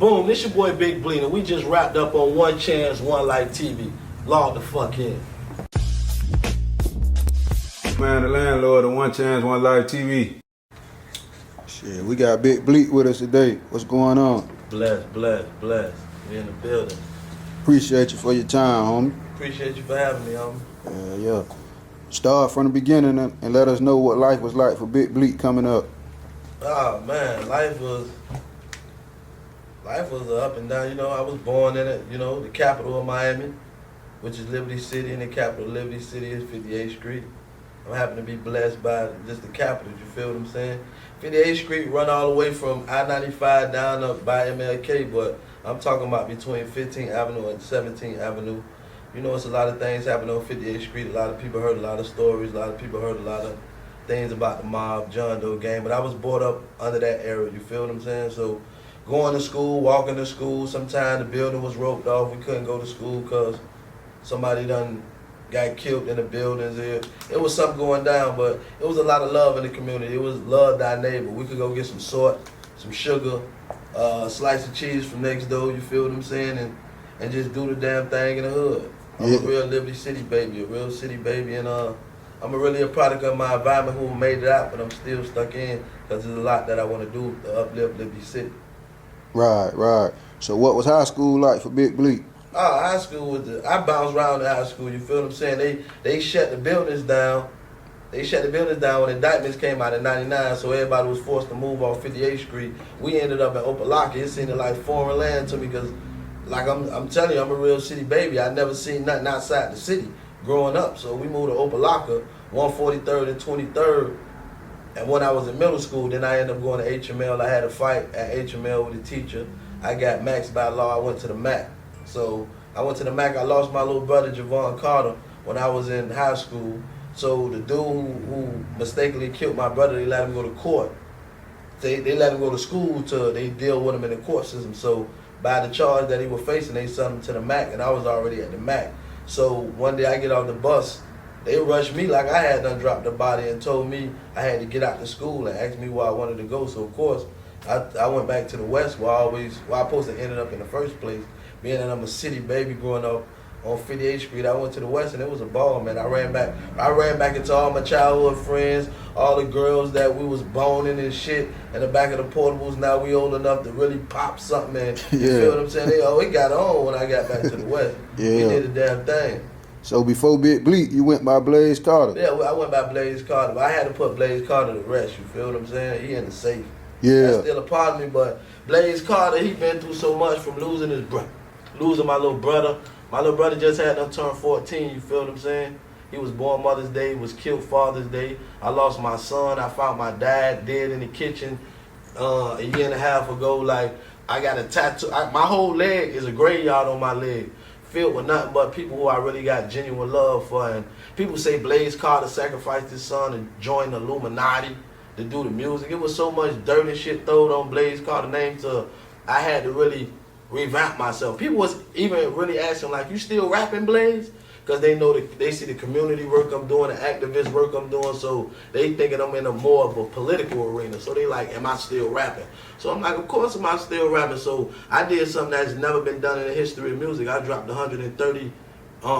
Boom, this your boy Bigg Bleet, and we just wrapped up on One Chance, One Life TV. Log the fuck in. Man, the landlord of One Chance, One Life TV. Shit, we got Bigg Bleet with us today. What's going on? Bless. We in the building. Appreciate you for your time, homie. Appreciate you for having me, homie. Yeah. Start from the beginning and let us know what life was like for Bigg Bleet coming up. Oh man, life was up and down. You know, I was born in it, you know, the capital of Miami, which is Liberty City, and the capital of Liberty City is 58th Street. I happen to be blessed by just the capital, you feel what I'm saying? 58th Street run all the way from I-95 down up by MLK, but I'm talking about between 15th Avenue and 17th Avenue. You know, it's a lot of things happening on 58th Street. A lot of people heard a lot of stories. A lot of people heard a lot of things about the mob, John Doe gang. But I was brought up under that era, you feel what I'm saying? So going to school, walking to school, sometimes the building was roped off. We couldn't go to school because somebody done got killed in the buildings. It was something going down, but it was a lot of love in the community. It was love thy neighbor. We could go get some salt, some sugar, a slice of cheese from next door, you feel what I'm saying? And just do the damn thing in the hood. I'm a real Liberty City baby, a real city baby, and I'm really a product of my environment who made it out, but I'm still stuck in because there's a lot that I want to do to uplift Liberty City. Right. So what was high school like for Bigg Bleet? Oh, high school was I bounced around in high school, you feel what I'm saying? They shut the buildings down. They shut the buildings down when indictments came out in '99, so everybody was forced to move off 58th Street. We ended up in Opelika. It seemed like foreign land to me because, like I'm telling you, I'm a real city baby. I never seen nothing outside the city growing up. So we moved to Opelika, 143rd and 23rd. And when I was in middle school, then I ended up going to HML. I had a fight at HML with a teacher. I got maxed by law. I went to the MAC. So I went to the MAC. I lost my little brother, Trayvon Carter, when I was in high school. So the dude who mistakenly killed my brother, they let him go to court. They let him go to school till they deal with him in the court system. So by the charge that he was facing, they sent him to the MAC, and I was already at the MAC. So one day I get off the bus, they rushed me like I had done dropped the body and told me I had to get out to school and asked me where I wanted to go. So of course, I went back to the West where I supposed to ended up in the first place. Being that I'm a city baby growing up on 58th Street, I went to the West and it was a ball, man. I ran back into all my childhood friends, all the girls that we was boning and shit in the back of the portables. Now we old enough to really pop something, man. You feel what I'm saying? It got on when I got back to the West. We did the damn thing. So before Bigg Bleet, you went by Blaze Carter? Yeah, I went by Blaze Carter, but I had to put Blaze Carter to rest, you feel what I'm saying? He in the safe. Yeah. That's still a part of me, but Blaze Carter, he been through so much from losing my little brother. My little brother just had them turn 14, you feel what I'm saying? He was born Mother's Day, was killed Father's Day. I lost my son. I found my dad dead in the kitchen a year and a half ago. Like, I got a tattoo. My whole leg is a graveyard on my leg, filled with nothing but people who I really got genuine love for. And people say Blaze Carter sacrificed his son and joined the Illuminati to do the music. It was so much dirty shit thrown on Blaze Carter's name to I had to really revamp myself. People was even really asking, like, you still rapping, Blaze? Because they know they see the community work I'm doing, the activist work I'm doing, so they thinking I'm in a more of a political arena. So they like, am I still rapping? So I'm like, of course am I still rapping. So I did something that's never been done in the history of music. I dropped 130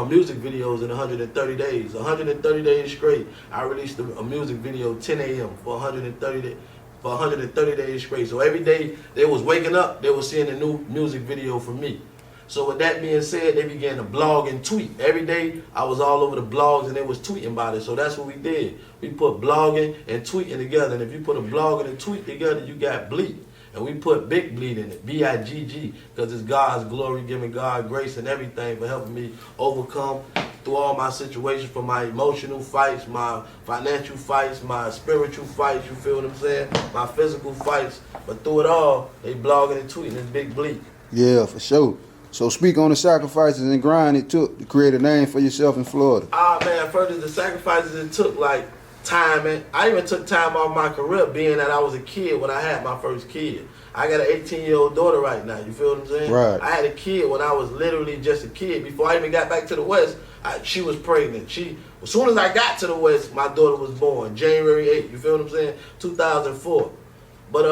music videos in 130 days. 130 days straight. I released a music video 10 a.m. for 130 days. For 130 days straight. So every day they was waking up, they was seeing a new music video from me. So with that being said, they began to blog and tweet. Every day I was all over the blogs and they was tweeting about it. So that's what we did. We put blogging and tweeting together. And if you put a blog and a tweet together, you got Bleet. And we put Bigg Bleet in it, B-I-G-G, because it's God's glory, giving God grace and everything for helping me overcome through all my situations, from my emotional fights, my financial fights, my spiritual fights, you feel what I'm saying? My physical fights. But through it all, they blogging and tweeting. It's Bigg Bleet. Yeah, for sure. So speak on the sacrifices and grind it took to create a name for yourself in Florida. Man, further the sacrifices it took, like time, and I even took time off my career, being that I was a kid when I had my first kid. I got an 18-year-old daughter right now, you feel what I'm saying? Right. I had a kid when I was literally just a kid. Before I even got back to the West, she was pregnant. As soon as I got to the West, my daughter was born, January 8th, you feel what I'm saying? 2004. But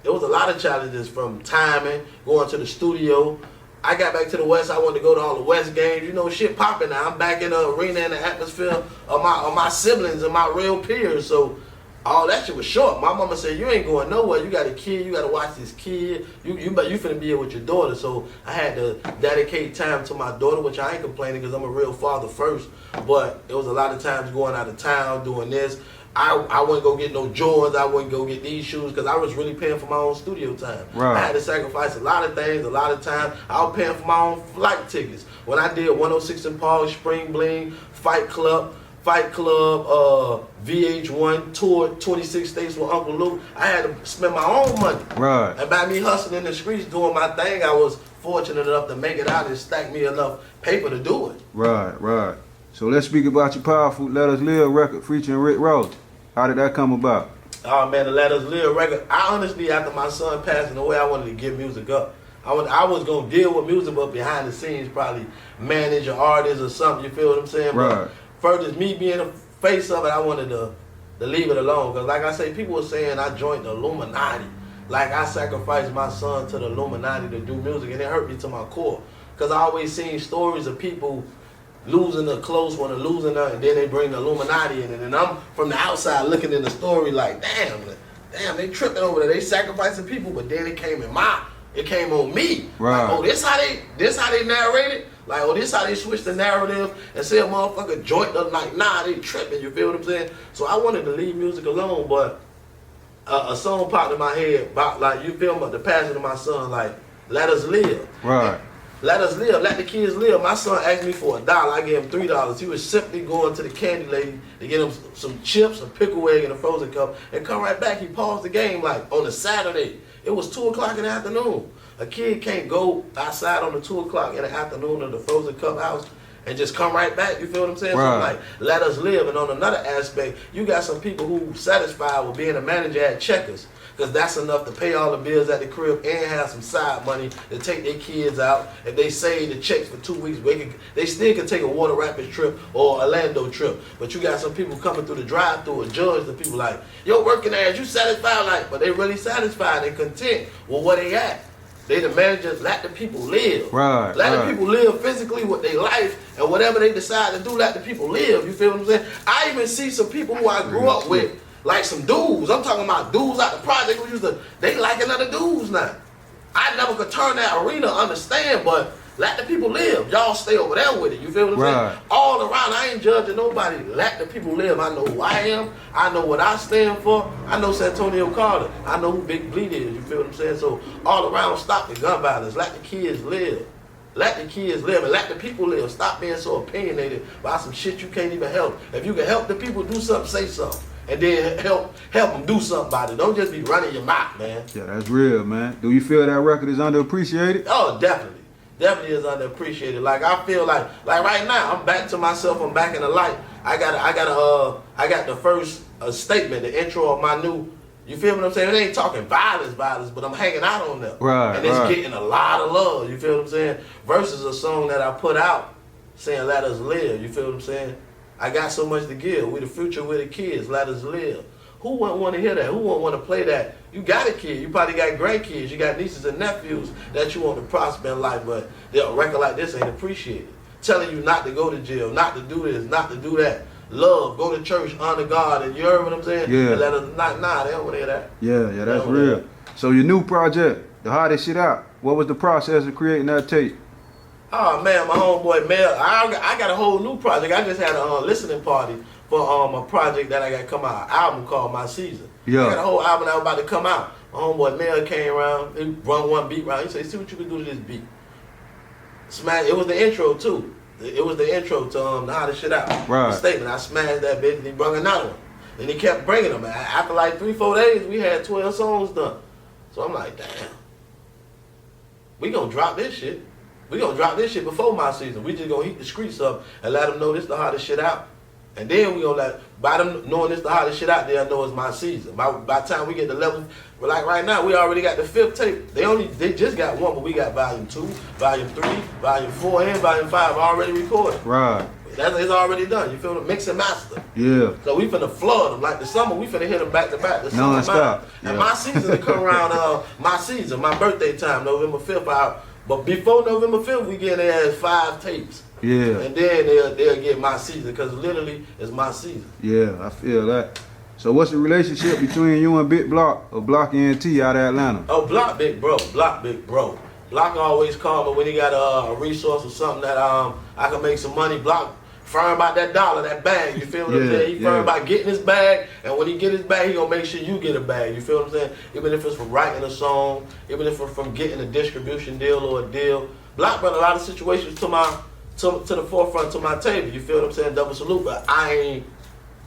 it was a lot of challenges from timing, going to the studio. I got back to the West. I wanted to go to all the West games. You know, shit popping now. I'm back in the arena in the atmosphere of my siblings and my real peers. So all that shit was short. My mama said, you ain't going nowhere. You got a kid. You got to watch this kid. You finna be here with your daughter. So I had to dedicate time to my daughter, which I ain't complaining because I'm a real father first. But it was a lot of times going out of town, doing this. I wouldn't go get no Jordans. I wouldn't go get these shoes because I was really paying for my own studio time. Right. I had to sacrifice a lot of things, a lot of time. I was paying for my own flight tickets. When I did 106 in Park, Spring Bling, Fight Club, VH1, tour 26 states with Uncle Luke, I had to spend my own money. Right. And by me hustling in the streets, doing my thing, I was fortunate enough to make it out and stack me enough paper to do it. Right. So let's speak about your powerful Let Us Live record featuring Rick Ross. How did that come about? Oh man, the Let Us Live record. I honestly, after my son passing away, I wanted to give music up. I was gonna deal with music, but behind the scenes, probably manage an artist or something. You feel what I'm saying? Right. But first, as me being the face of it, I wanted to leave it alone. Cause like I say, people were saying I joined the Illuminati. Like I sacrificed my son to the Illuminati to do music, and it hurt me to my core. Cause I always seen stories of people losing a close one or losing her, and then they bring the Illuminati in it. And I'm from the outside looking in the story like, damn, they tripping over there. They sacrificing people, but then it came on me. Right. Like, oh, this how they narrate it? Like, oh, this how they switch the narrative and say a motherfucker joint them. Like, nah, they tripping. You feel what I'm saying? So I wanted to leave music alone, but a song popped in my head about, like, you feel me, the passing of my son, like, Let Us Live. Right. Let us live. Let the kids live. My son asked me for $1. I gave him $3. He was simply going to the candy lady to get him some chips, a pickle egg, and a frozen cup, and come right back. He paused the game like on a Saturday. It was 2 o'clock in the afternoon. A kid can't go outside on the 2 o'clock in the afternoon of the frozen cup house and just come right back. You feel what I'm saying? Right. So I'm like, let us live. And on another aspect, you got some people who satisfied with being a manager at Checkers, because that's enough to pay all the bills at the crib and have some side money to take their kids out. If they save the checks for 2 weeks, they still can take a Water Rapids trip or Orlando trip. But you got some people coming through the drive-thru or judge the people like, yo, working ass, you satisfied? Like, but they really satisfied and content with where they at. They the managers, let the people live. Right. Let the people live physically with their life, and whatever they decide to do, let the people live. You feel what I'm saying? I even see some people who I grew up with, like some dudes. I'm talking about dudes out the project who they like another dudes now. I never could turn that arena, understand, but let the people live. Y'all stay over there with it. You feel what I'm saying? All around, I ain't judging nobody. Let the people live. I know who I am. I know what I stand for. I know Santonio Carter. I know who Bigg Bleet is. You feel what I'm saying? So all around, stop the gun violence. Let the kids live. Let the kids live and let the people live. Stop being so opinionated about some shit you can't even help. If you can help the people do something, say something. And then help them do something about it. Don't just be running your mouth, man. Yeah, that's real, man. Do you feel that record is underappreciated? Oh, definitely. Definitely is underappreciated. Like I feel like right now, I'm back to myself. I'm back in the light. I got the first statement, the intro of my new. You feel what I'm saying? It ain't talking violence, but I'm hanging out on them. Right. And it's getting a lot of love. You feel what I'm saying? Versus a song that I put out saying "Let us live." You feel what I'm saying? I got so much to give. We the future, we the kids. Let us live. Who wouldn't want to hear that? Who wouldn't want to play that? You got a kid. You probably got grandkids. You got nieces and nephews that you want to prosper in life, but a record like this ain't appreciated. Telling you not to go to jail, not to do this, not to do that. Love, go to church, honor God, and you heard what I'm saying? Yeah. And let us, nah, they don't want to hear that. Yeah, that's real. So your new project, the hottest shit out. What was the process of creating that tape? Oh man, my homeboy Mel, I got a whole new project. I just had a listening party for a project that I got come out, an album called My Season. Yeah. I got a whole album that was about to come out. My homeboy Mel came around, he run one beat round. He said, see what you can do to this beat. Smash. It was the intro too. It was the intro to the hottest shit out. Right. The statement. I smashed that bitch and he brought another one. And he kept bringing them. After like 3-4 days, we had 12 songs done. So I'm like, damn. We gonna drop this shit. We gonna drop this shit before My Season. We just gonna heat the streets up and let them know this the hottest shit out. And then we gonna by them knowing this the hottest shit out, they'll know it's My Season. By the time we get to level, like right now, we already got the 5th tape. They just got 1, but we got volume 2, volume 3, volume 4, and volume 5 already recorded. Right. It's already done. You feel me? Mix and master. Yeah. So we finna flood them. Like the summer, we finna hit them back to back. The summer Non-stop. mine. And my season to come around. My season, my birthday time, November 5th. But before November 5th, we get their ass 5 tapes. Yeah. And then they'll get my season because literally it's my season. Yeah, I feel that. So what's the relationship between you and Big Block or Block NT out of Atlanta? Oh, Block Big Bro. Block Big Bro. Block always call me when he got a resource or something that I can make some money. Block firm about that dollar, that bag. You feel what I'm saying? He firm about getting his bag, and when he get his bag, he gonna make sure you get a bag. You feel what I'm saying? Even if it's from writing a song, even if it's from getting a distribution deal or a deal. Block brought a lot of situations to the forefront, to my table. You feel what I'm saying? Double salute, but I ain't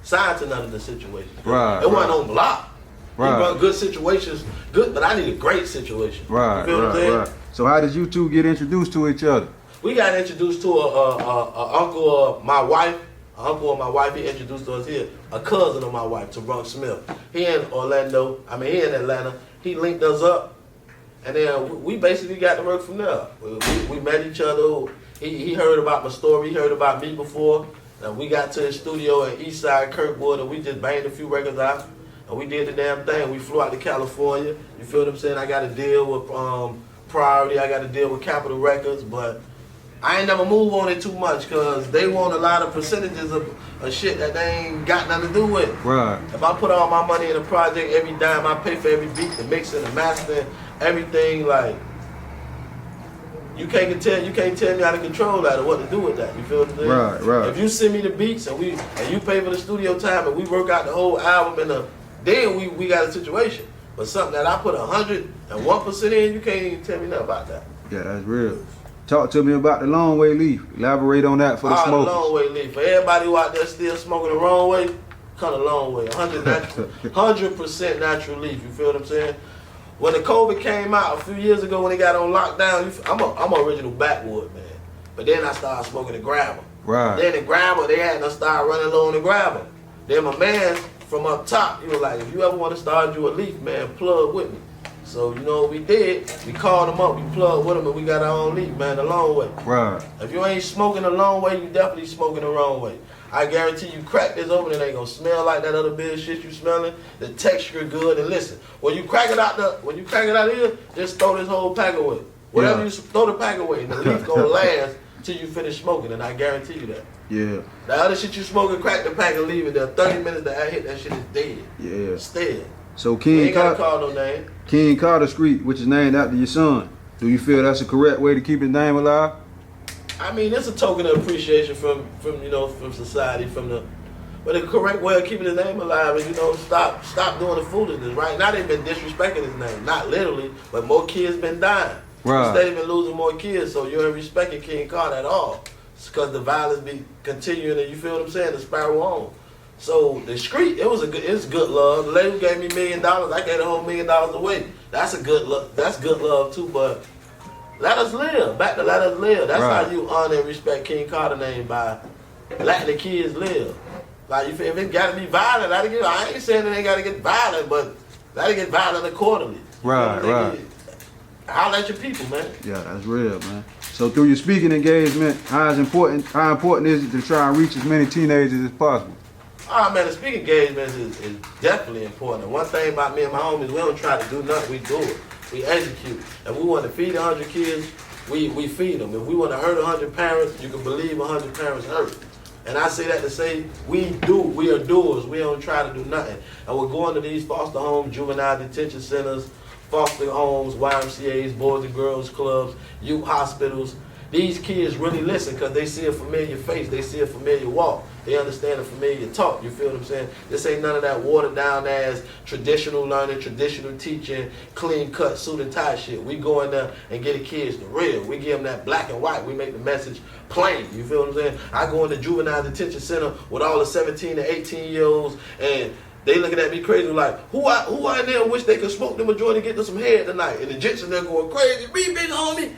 signed to none of the situations. Right. It wasn't on Block. Right. He brought good situations, good, but I need a great situation. Right, you feel what I'm saying? right. So how did you two get introduced to each other? We got introduced to a uncle of my wife. An uncle of my wife, he introduced to us here. A cousin of my wife, Trayvon Smith. He in he in Atlanta. He linked us up, and then we basically got to work from there. We met each other. He heard about my story. He heard about me before. And we got to the studio in Eastside, Kirkwood, and we just banged a few records out. And we did the damn thing. We flew out to California. You feel what I'm saying? I got a deal with Priority. I got a deal with Capitol Records, but I ain't never move on it too much because they want a lot of percentages of shit that they ain't got nothing to do with. Right. If I put all my money in a project, every dime I pay for every beat, the mixing, the mastering, everything, like you can't tell me how to control that or what to do with that. You feel what I'm saying? Right, right. If you send me the beats and you pay for the studio time and we work out the whole album then we got a situation. But something that I put 101% in, you can't even tell me nothing about that. Yeah, that's real. Talk to me about the long way leaf. Elaborate on that for the smokers. The long way leaf. For everybody who out there still smoking the wrong way, come the long way. 100% natural leaf. You feel what I'm saying? When the COVID came out a few years ago when they got on lockdown, I'm an original backwood man. But then I started smoking the grabber. Right. Then the grabber, they had to start running low on the grabber. Then my man from up top, he was like, if you ever want to start you a leaf, man, plug with me. So, you know what we did? We called him up, we plugged with him, and we got our own leaf, man, the long way. Right. If you ain't smoking the long way, you definitely smoking the wrong way. I guarantee you crack this open, it ain't gonna smell like that other bit of shit you smelling. The texture good, and listen, when you crack it out here, just throw this whole pack away. Whatever you throw the pack away, and the leaf gonna last till you finish smoking, and I guarantee you that. Yeah. The other shit you smoking, crack the pack and leave it there. 30 minutes that I hit that shit is dead. Yeah. Still. So King call no name. King Carter Street, which is named after your son. Do you feel that's a correct way to keep his name alive? I mean, it's a token of appreciation from society, but the correct way of keeping his name alive is, stop doing the foolishness. Right now they've been disrespecting his name, not literally, but more kids been dying. Right. Instead of been losing more kids, so you ain't respecting King Carter at all. It's because the violence be continuing, and you feel what I'm saying, the spiral on. So the street, it's good love. The lady who gave me $1 million, I gave the whole $1 million away. That's good love too, but let us live. Back to let us live. That's right. How you honor and respect King Carter name, by letting the kids live. Like if it gotta be violent, I ain't saying it ain't gotta get violent, but gotta get violent accordingly. Right, right. Holler at your people, man. Yeah, that's real, man. So through your speaking engagement, how important is it to try and reach as many teenagers as possible? Man, the speaking engagement is definitely important. One thing about me and my homies, we don't try to do nothing, we do it. We execute. If we want to feed 100 kids, we feed them. If we want to hurt 100 parents, you can believe 100 parents hurt. And I say that to say we are doers. We don't try to do nothing. And we're going to these foster homes, juvenile detention centers, foster homes, YMCAs, Boys and Girls Clubs, youth hospitals. These kids really listen because they see a familiar face, they see a familiar walk, they understand a familiar talk, you feel what I'm saying? This ain't none of that watered down as traditional learning, traditional teaching, clean cut, suit and tie shit. We go in there and get the kids the real. We give them that black and white, we make the message plain, you feel what I'm saying? I go in the juvenile detention center with all the 17 to 18 year olds and they looking at me crazy like, who I in there wish they could smoke the majority and get them some head tonight? And the Egyptians they're going crazy, me big homie.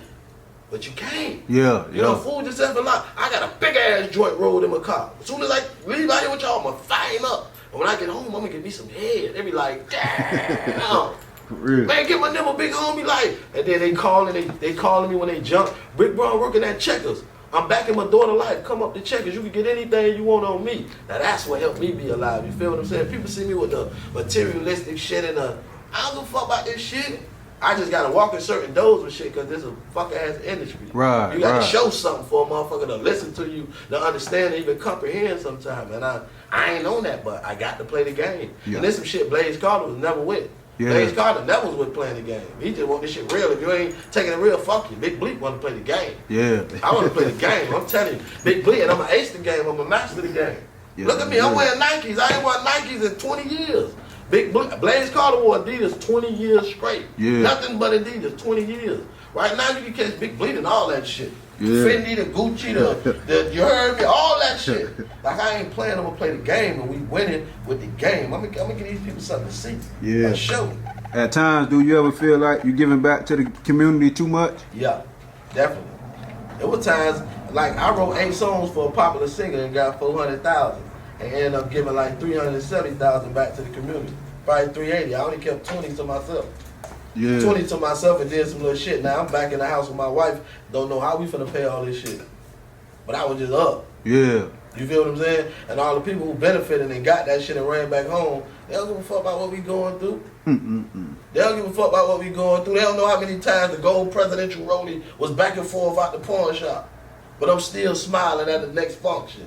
But you can't. Yeah, you don't fool yourself a lot. I got a big ass joint rolled in my car. As soon as I leave out here with y'all, I'm gonna fire him up. And when I get home, I'm gonna get me some head. They be like, damn. Real. Man, get my nigga big homie like. And then they calling me when they jump. Big bro working at Checkers. I'm back in my daughter's life. Come up to Checkers. You can get anything you want on me. Now that's what helped me be alive. You feel what I'm saying? People see me with the materialistic shit and I don't give a fuck about this shit. I just gotta walk in certain doors with shit because this is a fuck ass industry. Right. You gotta show something for a motherfucker to listen to you, to understand, and even comprehend sometimes. And I ain't on that, but I got to play the game. Yeah. And there's some shit Blaze Carter was never with. Yeah. Blaze Carter never was with playing the game. He just want this shit real. If you ain't taking it real, fuck you. Bigg Bleet want to play the game. Yeah. I want to play the game. I'm telling you, Bigg Bleet, and I'm an ace the game. I'm a master the game. Yeah, Look at me. I'm wearing Nikes. I ain't worn Nikes in 20 years. Blaze Carter wore Adidas 20 years straight. Yeah. Nothing but Adidas 20 years. Right now you can catch Bigg Bleet and all that shit. Yeah. Fendi, the Gucci, the you heard me, all that shit. Like I ain't playing, I'm gonna play the game and we winning with the game. I'm gonna give these people something to see. Yeah. A show. At times, do you ever feel like you're giving back to the community too much? Yeah, definitely. There were times, like I wrote 8 songs for a popular singer and got 400,000 and ended up giving like 370,000 back to the community. Probably 380. I only kept 20 to myself. Yeah. 20 to myself and did some little shit. Now I'm back in the house with my wife. Don't know how we finna pay all this shit. But I was just up. Yeah. You feel what I'm saying? And all the people who benefited and got that shit and ran back home, they don't give a fuck about what we going through. They don't give a fuck about what we going through. They don't know how many times the gold presidential rollie was back and forth out the pawn shop. But I'm still smiling at the next function.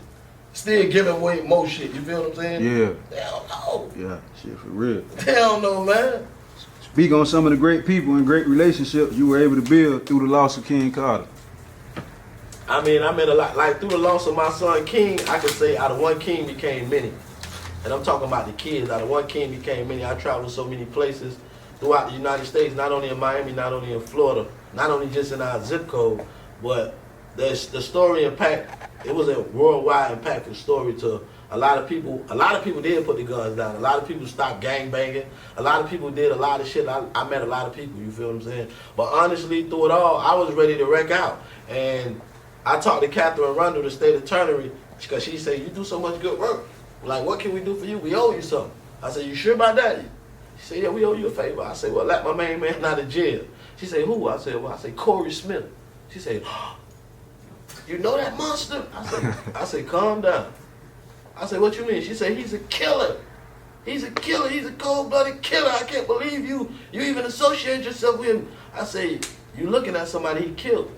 Still giving away more shit. You feel what I'm saying? Yeah. They don't know. Yeah. Shit, for real. They don't know, man. Speak on some of the great people and great relationships you were able to build through the loss of King Carter. I mean, I met a lot. Like, through the loss of my son King, I could say out of one king became many. And I'm talking about the kids. Out of one king became many. I traveled so many places throughout the United States, not only in Miami, not only in Florida, not only just in our zip code, but the story impact, it was a worldwide impactful story to a lot of people. A lot of people did put the guns down. A lot of people stopped gang banging. A lot of people did a lot of shit. I met a lot of people, you feel what I'm saying? But honestly, through it all, I was ready to wreck out. And I talked to Catherine Rundle, the state attorney, because she said, you do so much good work. Like, what can we do for you? We owe you something. I said, you sure about that? She said, yeah, we owe you a favor. I said, well, let my main man out of jail. She said, who? I said, well, Corey Smith. She said, you know that monster? I said, calm down. I said, what you mean? She said, he's a killer. He's a killer. He's a cold-blooded killer. I can't believe you even associate yourself with him. I said, you looking at somebody he killed.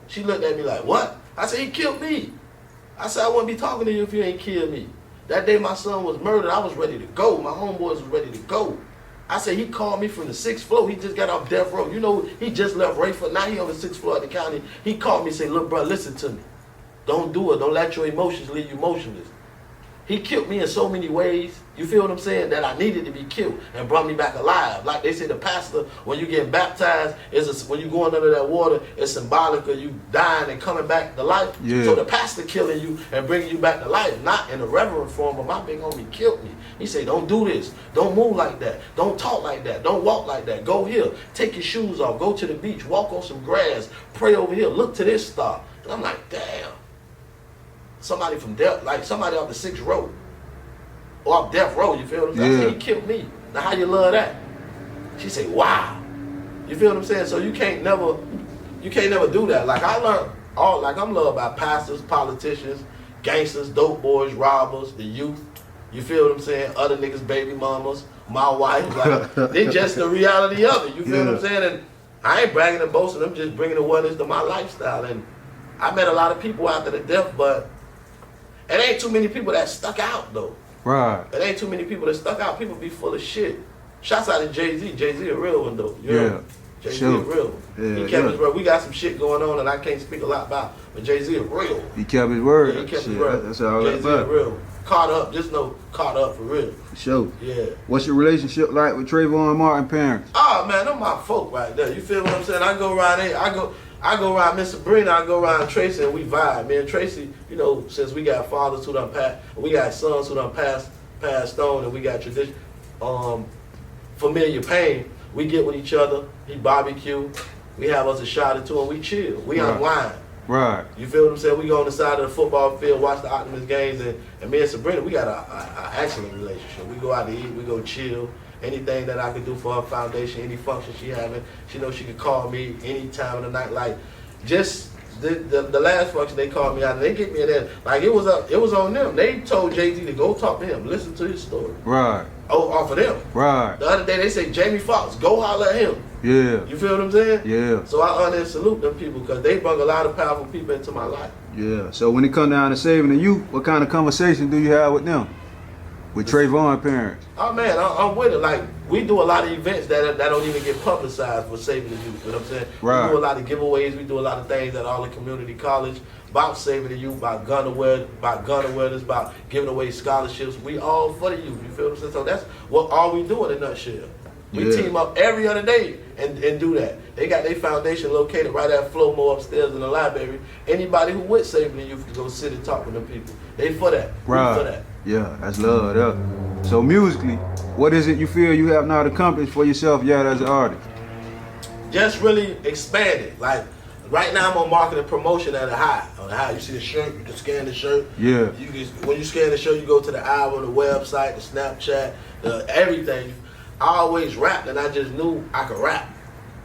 She looked at me like, what? I said, he killed me. I said, I wouldn't be talking to you if you ain't killed me. That day my son was murdered, I was ready to go. My homeboys was ready to go. I said, he called me from the 6th floor. He just got off death row. You know, he just left Rayford. Now he on the 6th floor of the county. He called me and said, look, bro, listen to me. Don't do it. Don't let your emotions leave you motionless. He killed me in so many ways, you feel what I'm saying, that I needed to be killed and brought me back alive. Like they say, the pastor, when you get baptized, when you going under that water, it's symbolic of you dying and coming back to life. Yeah. So the pastor killing you and bringing you back to life, not in a reverent form, but my big homie killed me. He said, don't do this. Don't move like that. Don't talk like that. Don't walk like that. Go here. Take your shoes off. Go to the beach. Walk on some grass. Pray over here. Look to this star. And I'm like, damn. Somebody from death, like somebody off the 6th row. Or off death row, you feel what I'm saying? Yeah. I said, he killed me. Now how you love that? She said, wow. You feel what I'm saying? So you can't never do that. Like I learned I'm loved by pastors, politicians, gangsters, dope boys, robbers, the youth. You feel what I'm saying? Other niggas, baby mamas, my wife. Like, they just the reality of it. You feel what I'm saying? And I ain't bragging and boasting. I'm just bringing awareness to my lifestyle. And I met a lot of people after the death, but it ain't too many people that stuck out though. Right. It ain't too many people that stuck out. People be full of shit. Shouts out to Jay-Z. Jay-Z a real one though. You know? Jay-Z a real one. Yeah, He kept his word. We got some shit going on and I can't speak a lot about, but Jay-Z a real one. He kept his word. Yeah, he kept Shit, his word. That's all Jay-Z that a real one. Caught up. Just know caught up for real. For sure. Yeah. What's your relationship like with Trayvon Martin parents? Oh man, them my folk right there. You feel what I'm saying? I go around there. I go around Miss Sabrina, I go around Tracy, and we vibe. Me and Tracy, you know, since we got fathers who done passed, we got sons who done passed on, and we got tradition, familiar pain. We get with each other. He barbecue. We have us a shot or two, and we chill. We unwind. Right. You feel what I'm saying? We go on the side of the football field, watch the Optimus games, and me and Sabrina, we got an excellent relationship. We go out to eat, we go chill. Anything that I could do for her foundation, any function she having, she knows she could call me any time of the night. Like, just the last function they called me out and they get me in there. Like it was on them. They told Jay-Z to go talk to him, listen to his story. Right. Oh, off of them. Right. The other day they say Jamie Foxx, go holler at him. Yeah. You feel what I'm saying? Yeah. So I honor and salute them people because they brought a lot of powerful people into my life. Yeah. So when it come down to saving the youth, what kind of conversation do you have with them? With Trayvon parents? Oh man, I'm with it. Like we do a lot of events that don't even get publicized for saving the youth. You know what I'm saying? Right. We do a lot of giveaways. We do a lot of things at all the community college about saving the youth, about gun awareness, about giving away scholarships. We all for the youth. You feel what I'm saying? So that's what all we do in a nutshell. We team up every other day and do that. They got their foundation located right at Flowmo upstairs in the library. Anybody who with saving the youth can go sit and talk with them people. They for that. Right. We for that. Yeah, that's love. Yeah. So musically, what is it you feel you have not accomplished for yourself yet as an artist? Just really expand it. Like right now I'm on marketing promotion at a high. On the high, you see the shirt, you can scan the shirt. Yeah. You can, when you scan the shirt, you go to the album, the website, the Snapchat, the everything. I always rapped and I just knew I could rap.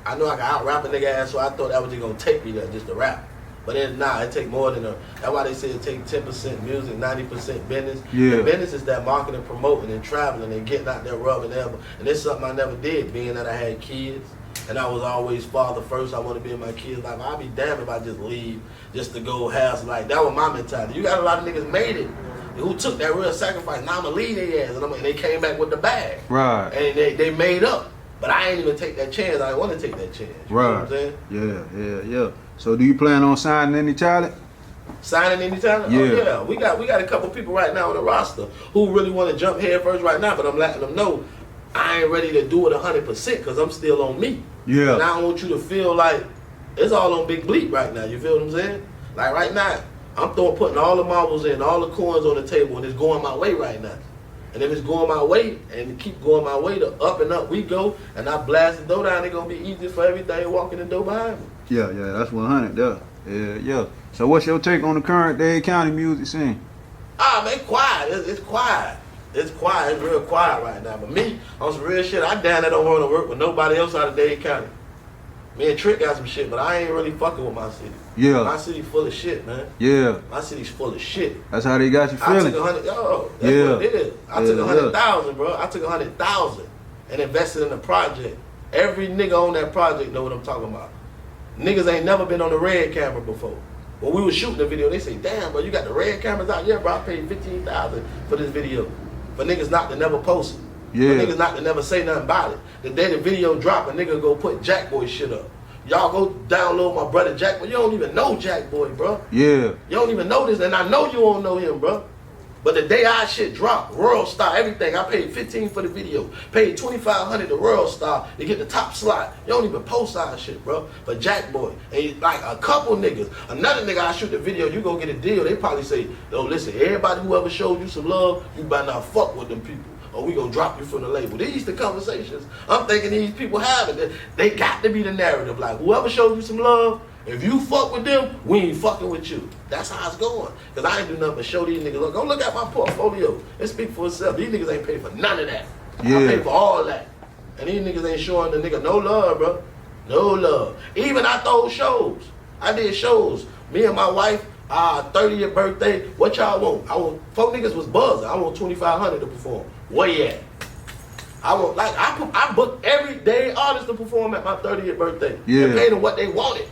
I knew I could out rap a nigga ass, so I thought that was just gonna take me there just to rap. But then it take more than that's why they say it take 10% music, 90% business. Yeah. The business is that marketing, promoting, and traveling and getting out there rubbing elbow. And it's something I never did, being that I had kids. And I was always father first. I want to be in my kids' life. I'd be damned if I just leave just to go have some, like, that was my mentality. You got a lot of niggas made it who took that real sacrifice. Now I'm going to leave their ass. And they came back with the bag. Right. And they made up. But I ain't even take that chance. I didn't want to take that chance. You know what I'm saying? Yeah. So do you plan on signing any talent? Signing any talent? Yeah. Oh, yeah. We got a couple people right now on the roster who really want to jump head first right now, but I'm letting them know I ain't ready to do it 100% because I'm still on me. Yeah. And I don't want you to feel like it's all on Bigg Bleet right now. You feel what I'm saying? Like right now, I'm putting all the marbles in, all the coins on the table, and it's going my way right now. And if it's going my way, and it keep going my way, the up and up we go, and I blast the door down, it's going to be easy for everything walking the door behind me. Yeah, that's 100. Yeah. So what's your take on the current Dade County music scene? Man, quiet. It's quiet. It's quiet. It's real quiet right now. But me, on some real shit, I damn that don't want to work with nobody else out of Dade County. Me and Trick got some shit, but I ain't really fucking with my city. Yeah. My city full of shit, man. Yeah. My city's full of shit. That's how they got you I feeling. took 100. That's what it is. I took 100,000, bro. I took 100,000 and invested in a project. Every nigga on that project know what I'm talking about. Niggas ain't never been on the red camera before. When we was shooting the video, they say, "Damn, bro, you got the red cameras out?" Yeah, bro, I paid 15,000 for this video. For niggas not to never post it. Yeah. For niggas not to never say nothing about it. The day the video drop, a nigga go put Jack Boy shit up. Y'all go download my brother Jack Boy. You don't even know Jack Boy, bro. Yeah. You don't even know this, and I know you don't know him, bro. But the day our shit dropped, World Star, everything, I paid 15 for the video. Paid 2,500 to World Star to get the top slot. You don't even post our shit, bro. But Jack Boy, and like a couple niggas, another nigga I shoot the video, you go get a deal. They probably say, "Yo, listen, everybody who ever showed you some love, you better not fuck with them people, or we gonna drop you from the label." These the conversations I'm thinking these people having. They got to be the narrative. Like, whoever showed you some love, if you fuck with them, we ain't fucking with you. That's how it's going. Because I ain't do nothing but show these niggas, look, go look at my portfolio. It speak for itself. These niggas ain't paid for none of that. Yeah. I paid for all that. And these niggas ain't showing the nigga no love, bro. No love. Even I those shows. I did shows. Me and my wife, 30th birthday. What y'all want? I want, 4 niggas was buzzing. I want 2,500 to perform. Where you at? I want, like, I booked every day artist to perform at my 30th birthday. Yeah. And paid them what they wanted.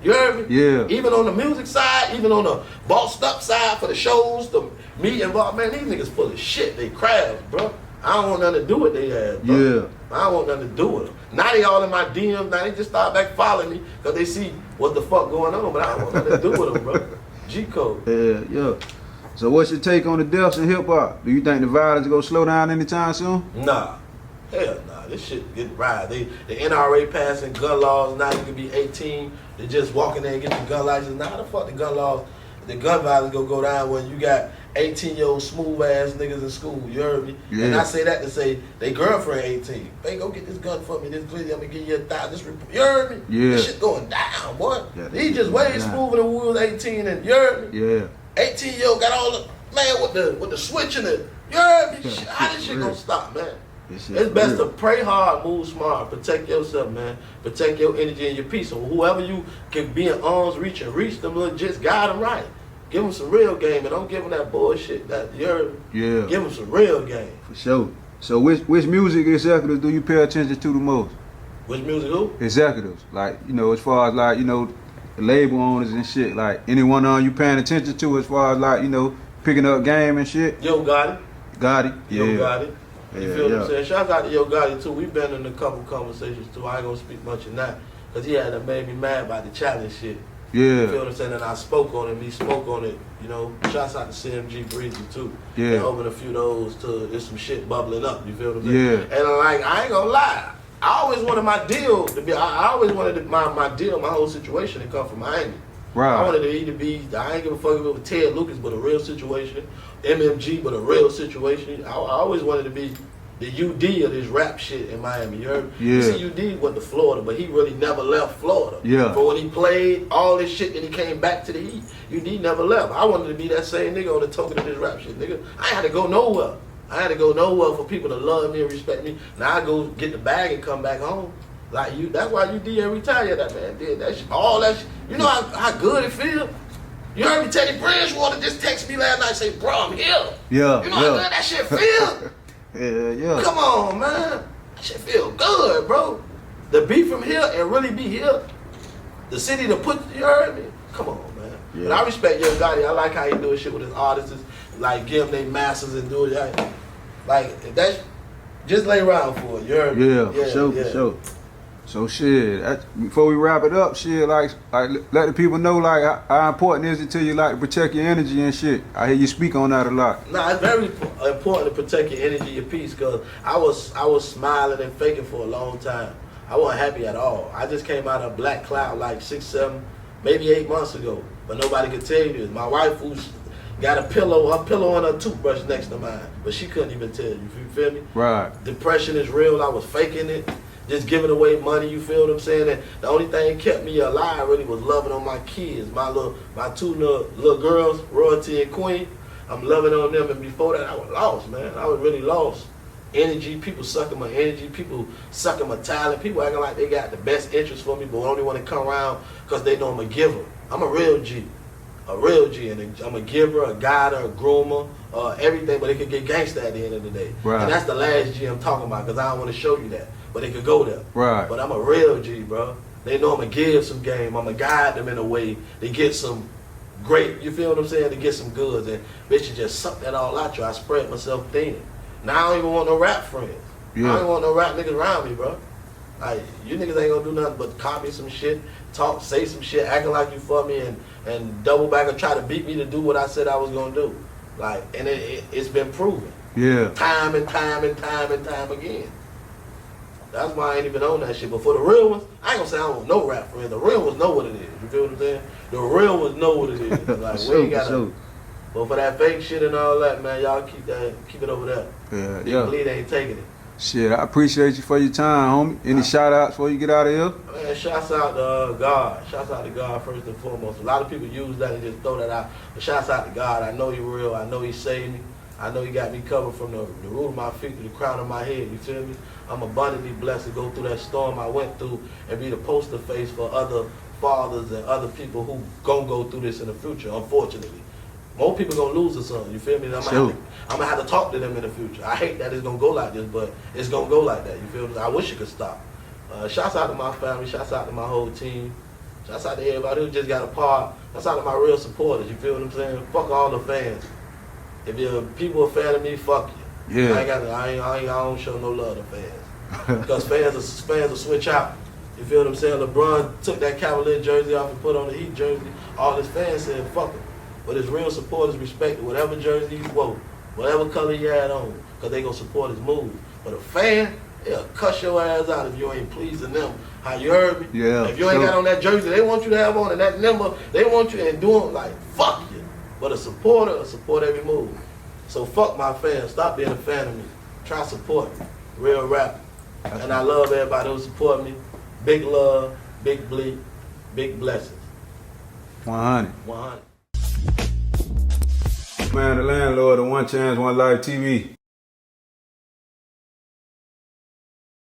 You heard me? Yeah. Even on the music side, even on the bossed up side for the shows, the me involved, man, these niggas full of shit. They crabs, bro. I don't want nothing to do with their ass, bro. Yeah. I don't want nothing to do with them. Now they all in my DMs. Now they just start back following me because they see what the fuck going on, but I don't want nothing to do with them, bro. G-Code. Yeah. So what's your take on the deaths in hip hop? Do you think the violence gonna slow down anytime soon? Nah. Hell nah. This shit get right. The NRA passing gun laws. Now you can be 18. They just walk in there and get the gun license. Now the fuck the gun laws, the gun violence gonna go down when you got 18-year-old smooth ass niggas in school. You heard me? Yeah. And I say that to say they girlfriend 18. Hey, go get this gun for me. This glizzy, I'm gonna give you $1,000. You heard me? Yeah. This shit going down, boy. Yeah, He just way smoother than we was 18. And you heard me? Yeah. 18-year-old got all the man with the switch in it. You heard me? How this shit gonna stop, man? It's best to pray hard, move smart, protect yourself, man. Protect your energy and your peace. So whoever you can be in arms reach and reach them, just guide them right. Give them some real game, and don't give them that bullshit that you heard. Yeah. Give them some real game. For sure. So which music executives do you pay attention to the most? Which music who? Executives. Like, you know, as far as like, you know, the label owners and shit. Like, anyone on you paying attention to as far as like, you know, picking up game and shit? Yo Gotti. Gotti? Yeah. Yo Gotti. You Yeah, feel what yeah. I'm saying? Shout out to Yo Gotti too. We've been in a couple conversations too. I ain't gonna speak much in that. Cause he had made me mad about the challenge shit. You feel Yeah. what I'm saying? And I spoke on it, he spoke on it, you know. Shouts out to CMG Breezy too. Yeah. They opened a few of those to, there's some shit bubbling up, you feel what I'm saying? Yeah. And like, I ain't gonna lie. I always wanted my deal to be, I always wanted my deal, my whole situation to come from Miami. Right. I wanted it to either be, I ain't give a fuck if it was Ted Lucas, but a real situation. MMG, but a real situation. I always wanted to be the UD of this rap shit in Miami. You heard? Yeah. You see, UD went to Florida, but he really never left Florida. Yeah. But when he played all this shit, then he came back to the Heat. UD never left. I wanted to be that same nigga on the token of this rap shit, nigga. I ain't had to go nowhere. I had to go nowhere for people to love me and respect me. Now I go get the bag and come back home. Like you, that's why UD every time that man did that shit. All that shit. You know how good it feel? You heard me, Teddy Bridgewater just text me last night and say, bro, I'm here. Yeah. You know how good that shit feel? Yeah. Come on, man. That shit feel good, bro. To be from here and really be here, the city to put, you heard me? Come on, man. Yeah. But I respect Yo Gotti. I like how he do his shit with his artists. Like, give them their masters and do it. Like, if that's, just lay around for it, you heard me? Yeah, for sure. So shit, before we wrap it up, shit, like let the people know like how important is it to you like to protect your energy and shit. I hear you speak on that a lot. Nah, it's very important to protect your energy, your peace, cause I was smiling and faking for a long time. I wasn't happy at all. I just came out of a black cloud like 6, 7, maybe 8 months ago, but nobody could tell you this. My wife who's got her pillow and her toothbrush next to mine, but she couldn't even tell you. You feel me? Right. Depression is real. I was faking it. Just giving away money, you feel what I'm saying? And the only thing that kept me alive really was loving on my kids, my two little girls, Royalty and Queen. I'm loving on them, and before that I was lost, man. I was really lost. Energy, people sucking my energy, people sucking my talent, people acting like they got the best interest for me, but only want to come around because they know I'm a giver. I'm a real G, and I'm a giver, a guider, a groomer, everything, but it could get gangsta at the end of the day. Right. And that's the last G I'm talking about, because I don't want to show you that. But it could go there. Right. But I'm a real G, bro. They know I'm going to give some game. I'm going to guide them in a way to get some great, you feel what I'm saying, to get some goods. And bitch, you just suck that all out you. I spread myself thin. Now I don't even want no rap friends. Yeah. I don't want no rap niggas around me, bro. Like, you niggas ain't going to do nothing but copy some shit, talk, say some shit, acting like you for me, and double back and try to beat me to do what I said I was going to do. Like, and it's been proven. Yeah. Time and time again. That's why I ain't even on that shit. But for the real ones, I ain't gonna say I don't want no rap friends. The real ones know what it is. You feel what I'm saying? The real ones know what it is. Like, we ain't gotta. But for that fake shit and all that, man, y'all keep it over there. Yeah, Bigg Bleet ain't taking it. Shit, I appreciate you for your time, homie. Any shout outs before you get out of here? Man, shouts out to God. Shouts out to God first and foremost. A lot of people use that and just throw that out. But shouts out to God. I know He real. I know He saved me. I know He got me covered from the root of my feet to the crown of my head. You feel me? I'm abundantly blessed to go through that storm I went through and be the poster face for other fathers and other people who gonna go through this in the future, unfortunately. More people gonna lose or something, you feel me? I'm gonna have to talk to them in the future. I hate that it's gonna go like this, but it's gonna go like that, you feel me? I wish it could stop. Shouts out to my family, shouts out to my whole team, shouts out to everybody who just got a part, shouts out to my real supporters, you feel what I'm saying? Fuck all the fans. If your people are a fan of me, fuck you. Yeah. I don't show no love to fans. Because fans will switch out. You feel what I'm saying? LeBron took that Cavalier jersey off and put on the Heat jersey. All his fans said, fuck him. But his real supporters respected whatever jersey he wore, whatever color he had on, because they going to support his move. But a fan, they'll cuss your ass out if you ain't pleasing them. How you heard me? Yeah. If you ain't got on that jersey they want you to have on and that number, they want you and doing like, fuck you. But a supporter will support every move. So fuck my fans. Stop being a fan of me. Try to support me. Real rap. And I love everybody who support me. Big love, Bigg Bleet, big blessings. 100. 100. Man, the landlord of One Chance, One Life TV.